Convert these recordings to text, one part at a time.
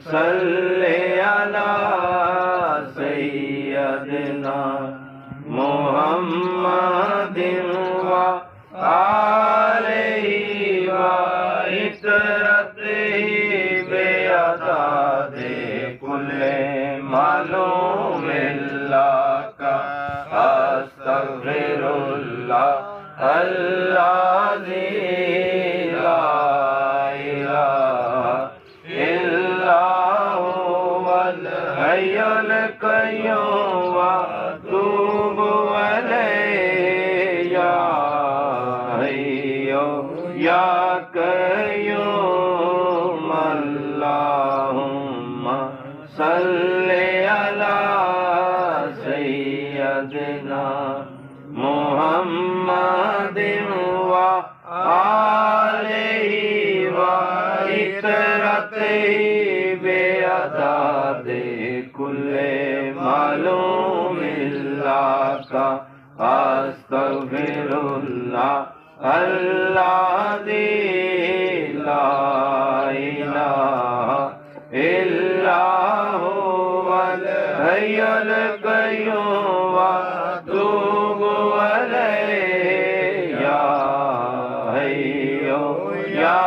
सल्ले अला सय्यदना मुहम्मदिन व आलिहि व इतरतिहि बेअदादे कुल्ले मालूमिल्लाह का अस्तगफिरुल्लाह अल्लाज़ी ला इलाहा इल्ला हुवल हय्युल क़य्यूम व अतूबु अलैहि या हय्यु या क़य्यूम अल्लाहुम्मा सल्लि अला सय्यदिना मुहम्मदिन व आलिहि व इतरतिहि बेअदादे कुल्ले मालूमिल्लाह का अस्तगफिरुल्लाह अल्लाज़ी ला इलाहा इल्ला हुवल हय्युल क़य्यूम व अतूबु अलैहि या हय्यु या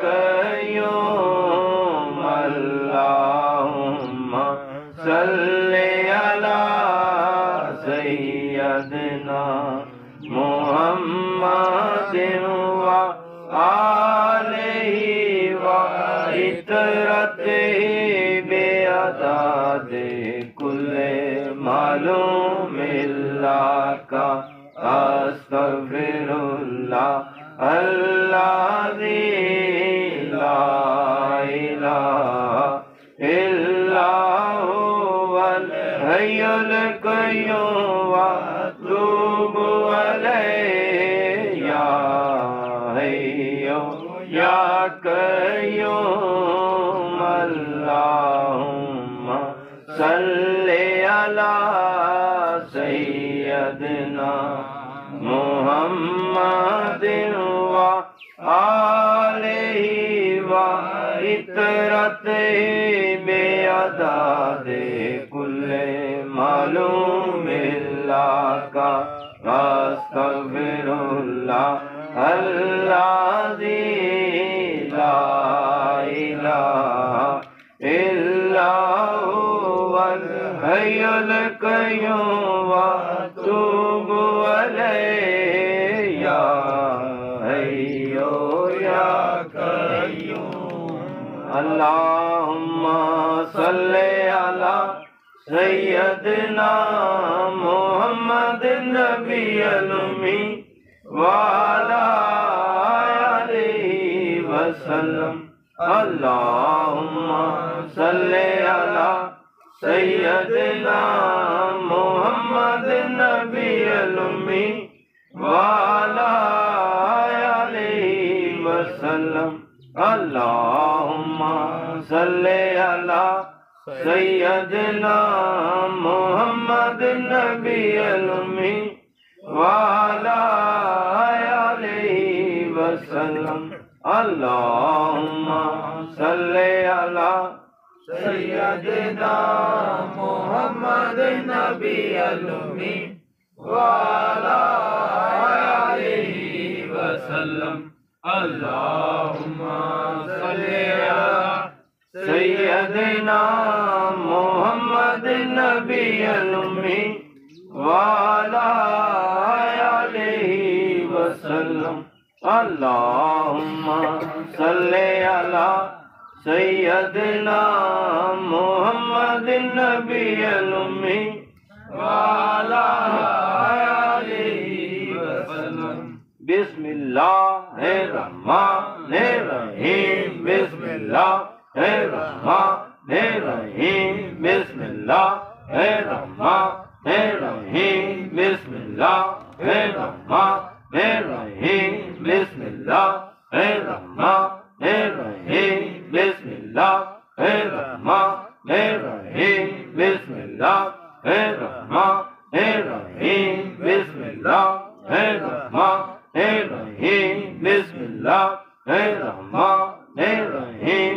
क़य्यूम अल्लाहुम्मा सल्लि अला सय्यदिना मुहम्मदिन व आलिहि व इतरतिहि बेअदादे कुल्ले मालूमिल्लाह का अस्तगफिरुल्लाह अल्लाज़ी ला इलाहा इल्ला हुवल हय्युल क़य्यूम व अतूबु अलैहि या हय्यु या क़य्यूम अल्लाहुम्मा सल्लि अला सय्यदिना मुहम्मदिन व आलिहि व इतरतिहि बेअदादे कुल्ले मालूमिल्लाह का अस्तगफिरुल्लाह अल्लाज़ी ला इलाहा इल्ला हुवल हय्युल क़य्यूम व अतूबु अलैहि या हय्यु या क़य्यूम अल्लाहुम्मा सल्लि अला सय्यदिना मुहम्मदिन नबिय्युल उम्मी व अला आलिहि वसल्लम अल्लाहुम्मा सल्लि अला सय्यदिना मुहम्मदिन नबिय्युल उम्मी व अला आलिहि वसल्लम अल्लाहुम्मा सल्लि अला सय्यदिना मुहम्मदिन नबिय्युल उम्मी व अला आलिहि वसल्लम अल्लाहुम्मा सल्लि अला सय्यदिना मुहम्मदिन नबिय्युल उम्मी व अला आलिहि वसल्लम अल्लाहुम्मा सल्लि अला सय्यदिना मुहम्मदिन नबिय्युल उम्मी व अला आलिहि वसल्लम अल्लाहुम्मा सल्लि अला सय्यदिना मुहम्मदिन नबिय्युल उम्मी व अला आलिहि वसल्लम बिस्मिल्लाहिर रहमानिर रहीम बिस्मिल्लाहिर रहमानिर रहीम बिस्मिल्लाहिर रहमानिर रहीम बिस्मिल्लाहिर रहमानिर रहीम बिस्मिल्लाहिर रहमानिर रहीम बिस्मिल्लाहिर रहमानिर रहीम बिस्मिल्लाहिर रहमानिर रहीम बिस्मिल्लाहिर रहमानिर रहीम बिस्मिल्लाहिर रहमानिर रहीम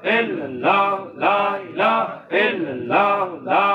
illallah, la ilaha illallah, la